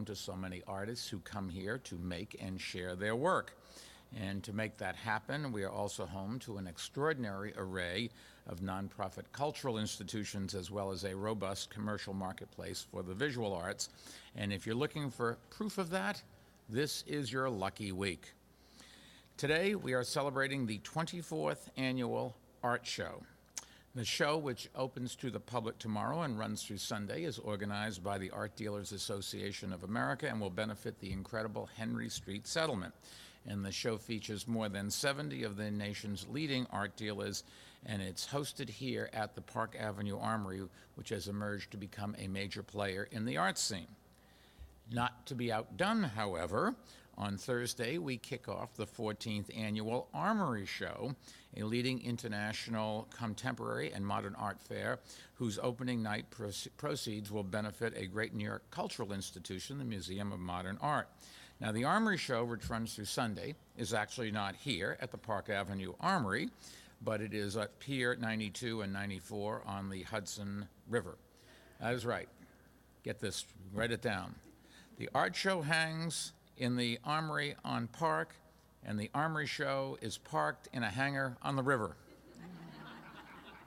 to so many artists who come here to make and share their work. And to make that happen, we are also home to an extraordinary array of nonprofit cultural institutions as well as a robust commercial marketplace for the visual arts. And if you're looking for proof of that, this is your lucky week. Today, we are celebrating the 24th Annual Art Show. The show, which opens to the public tomorrow and runs through Sunday, is organized by the Art Dealers Association of America and will benefit the incredible Henry Street settlement. And the show features more than 70 of the nation's leading art dealers, and it's hosted here at the Park Avenue Armory, which has emerged to become a major player in the art scene. Not to be outdone, however, on Thursday, we kick off the 14th Annual Armory Show, a leading international contemporary and modern art fair whose opening night proceeds will benefit a great New York cultural institution, the Museum of Modern Art. Now, the Armory Show, which runs through Sunday, is actually not here at the Park Avenue Armory, but it is at Pier 92 and 94 on the Hudson River. That is right. Get this, write it down. The art show hangs in the Armory on Park, and the Armory Show is parked in a hangar on the river.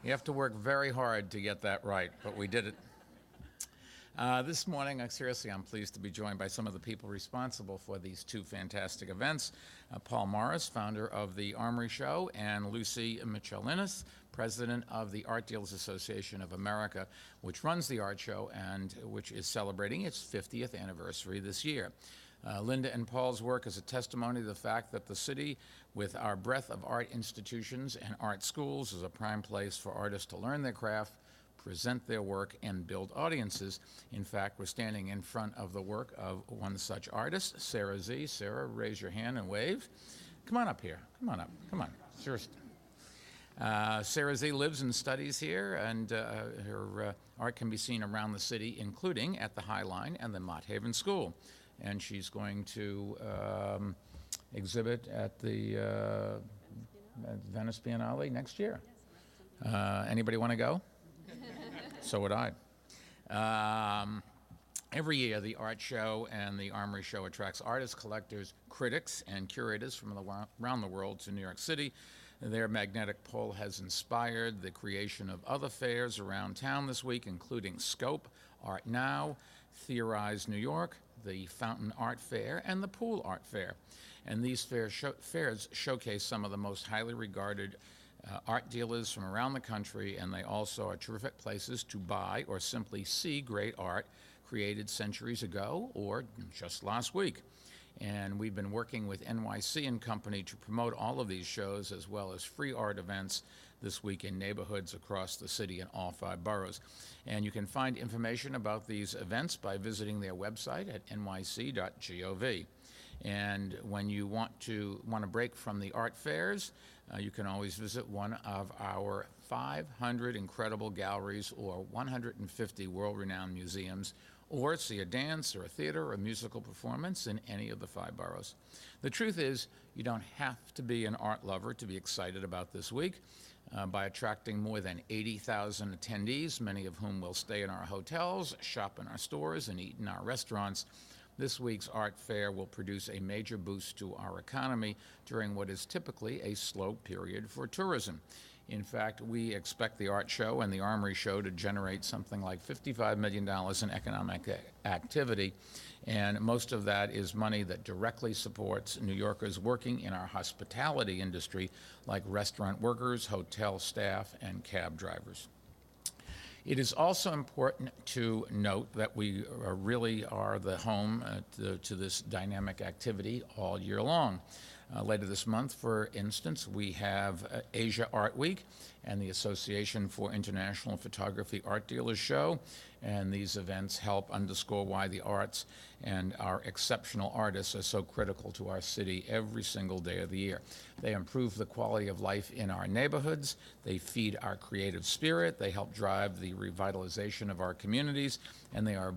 You have to work very hard to get that right, but we did it. This morning, I'm pleased to be joined by some of the people responsible for these two fantastic events. Paul Morris, founder of the Armory Show, and Lucy Michelinis, president of the Art Dealers Association of America, which runs the art show and which is celebrating its 50th anniversary this year. Linda and Paul's work is a testimony to the fact that the city, with our breadth of art institutions and art schools, is a prime place for artists to learn their craft, present their work, and build audiences. In fact, we're standing in front of the work of one such artist, Sarah Z. Sarah, raise your hand and wave. Come on up here. Come on up. Come on. Seriously. Sarah Z. lives and studies here, and her art can be seen around the city, including at the High Line and the Mott Haven School. And she's going to exhibit at the Venice Biennale next year. Anybody want to go? So would I. Every year, the art show and the Armory Show attracts artists, collectors, critics, and curators from around the world to New York City. Their magnetic pull has inspired the creation of other fairs around town this week, including Scope, Art Now, Theorize New York, the Fountain Art Fair, and the Pool Art Fair. And these fairs showcase some of the most highly regarded art dealers from around the country, and they also are terrific places to buy or simply see great art created centuries ago or just last week. And we've been working with NYC and Company to promote all of these shows as well as free art events this week in neighborhoods across the city in all 5 boroughs. And you can find information about these events by visiting their website at nyc.gov. And when you want to break from the art fairs, you can always visit one of our 500 incredible galleries or 150 world-renowned museums, or see a dance or a theater or a musical performance in any of the 5 boroughs. The truth is, you don't have to be an art lover to be excited about this week. By attracting more than 80,000 attendees, many of whom will stay in our hotels, shop in our stores, and eat in our restaurants, this week's art fair will produce a major boost to our economy during what is typically a slow period for tourism. In fact, we expect the art show and the Armory Show to generate something like $55 million in economic activity, and most of that is money that directly supports New Yorkers working in our hospitality industry, like restaurant workers, hotel staff, and cab drivers. It is also important to note that we really are the home to this dynamic activity all year long. Later this month, for instance, we have Asia Art Week and the Association for International Photography Art Dealers Show, and these events help underscore why the arts and our exceptional artists are so critical to our city every single day of the year. They improve the quality of life in our neighborhoods, they feed our creative spirit, they help drive the revitalization of our communities, and they are a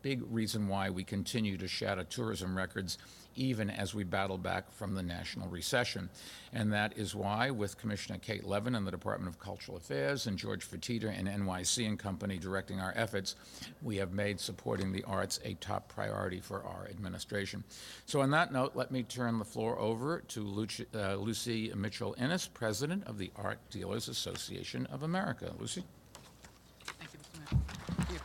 big reason why we continue to shatter tourism records even as we battle back from the national recession. And that is why, with Commissioner Kate Levin and the Department of Cultural Affairs and George Fertitta and NYC and Company directing our efforts, we have made supporting the arts a top priority for our administration. So on that note, let me turn the floor over to Lucy Mitchell-Innes, President of the Art Dealers Association of America. Lucy? Thank you, Mr. Mayor. Thank you.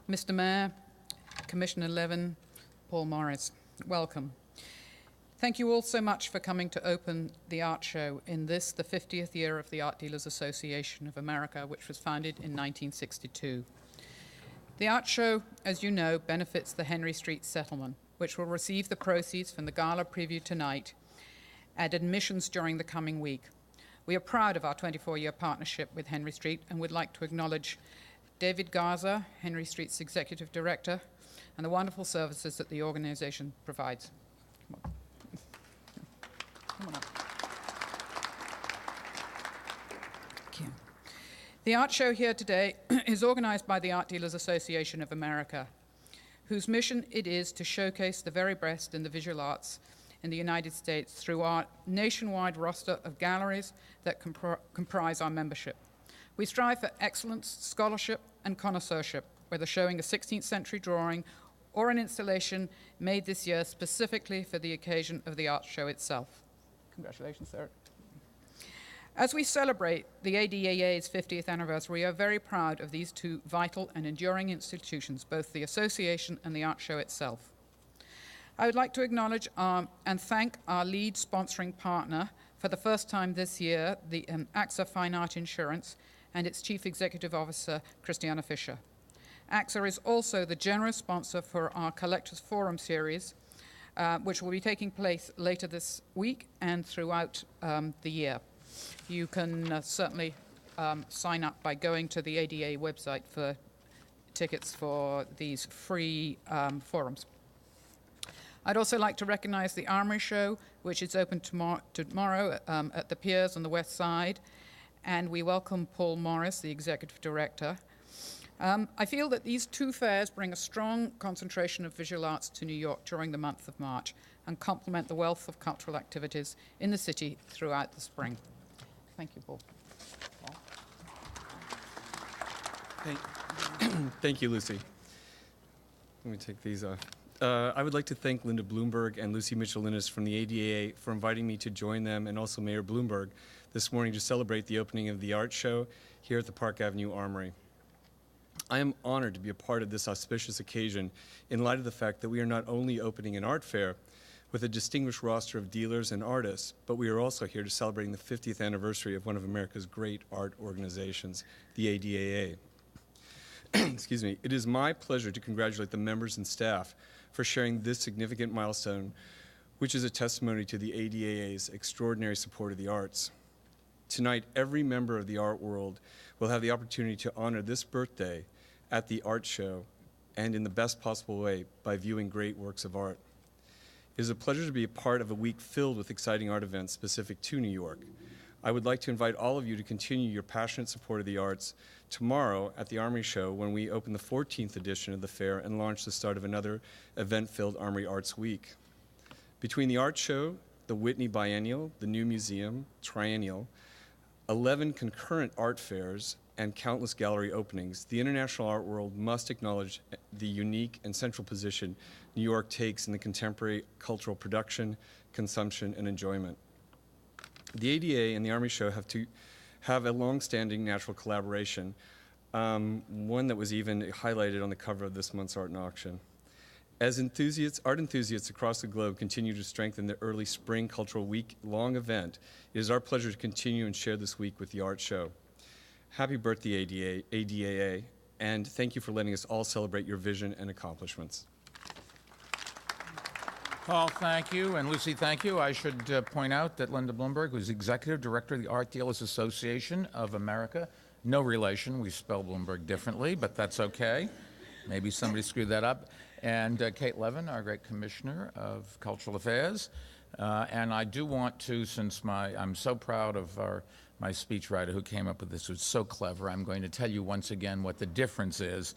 Mr. Mayor, Commissioner Levin, Paul Morris, welcome. Thank you all so much for coming to open the art show in this, the 50th year of the Art Dealers Association of America, which was founded in 1962. The art show, as you know, benefits the Henry Street Settlement, which will receive the proceeds from the gala preview tonight and admissions during the coming week. We are proud of our 24-year partnership with Henry Street and would like to acknowledge David Garza, Henry Street's Executive Director, and the wonderful services that the organization provides. Come on. Come on up. Thank you. The art show here today is organized by the Art Dealers Association of America, whose mission it is to showcase the very best in the visual arts in the United States through our nationwide roster of galleries that comprise our membership. We strive for excellence, scholarship, and connoisseurship, whether showing a 16th century drawing or an installation made this year specifically for the occasion of the art show itself. Congratulations, Sarah. As we celebrate the ADAA's 50th anniversary, we are very proud of these two vital and enduring institutions, both the association and the art show itself. I would like to acknowledge and thank our lead sponsoring partner for the first time this year, the AXA Fine Art Insurance, and its Chief Executive Officer, Christiana Fischer. AXA is also the generous sponsor for our Collectors Forum series, which will be taking place later this week and throughout the year. You can certainly sign up by going to the ADA website for tickets for these free forums. I'd also like to recognize the Armory Show, which is open tomorrow at the Piers on the west side, and we welcome Paul Morris, the Executive Director. I feel that these two fairs bring a strong concentration of visual arts to New York during the month of March and complement the wealth of cultural activities in the city throughout the spring. Thank you, Paul. Thank you, Lucy. Let me take these off. I would like to thank Linda Blooomberg and Lucy Mitchell-Innes from the ADAA for inviting me to join them, and also Mayor Blooomberg this morning to celebrate the opening of the art show here at the Park Avenue Armory. I am honored to be a part of this auspicious occasion in light of the fact that we are not only opening an art fair with a distinguished roster of dealers and artists, but we are also here to celebrating the 50th anniversary of one of America's great art organizations, the ADAA. Excuse me. It is my pleasure to congratulate the members and staff for sharing this significant milestone, which is a testimony to the ADAA's extraordinary support of the arts. Tonight, every member of the art world will have the opportunity to honor this birthday at the art show and in the best possible way by viewing great works of art. It is a pleasure to be a part of a week filled with exciting art events specific to New York. I would like to invite all of you to continue your passionate support of the arts tomorrow at the Armory Show when we open the 14th edition of the fair and launch the start of another event-filled Armory Arts Week. Between the art show, the Whitney Biennial, the New Museum, Triennial, 11 concurrent art fairs, and countless gallery openings, the international art world must acknowledge the unique and central position New York takes in the contemporary cultural production, consumption, and enjoyment. The ADA and the Armory Show have a long-standing natural collaboration, one that was even highlighted on the cover of this month's Art and Auction. As art enthusiasts across the globe continue to strengthen the early spring cultural week-long event, it is our pleasure to continue and share this week with the art show. Happy birthday, ADAA, and thank you for letting us all celebrate your vision and accomplishments. Paul, thank you, and Lucy, thank you. I should point out that Linda Blooomberg, who's Executive Director of the Art Dealers Association of America, no relation, we spell Bloomberg differently, but that's okay. Maybe somebody screwed that up. And Kate Levin, our great Commissioner of Cultural Affairs. And I do want to, since I'm so proud of our my speechwriter who came up with this was so clever. I'm going to tell you once again what the difference is.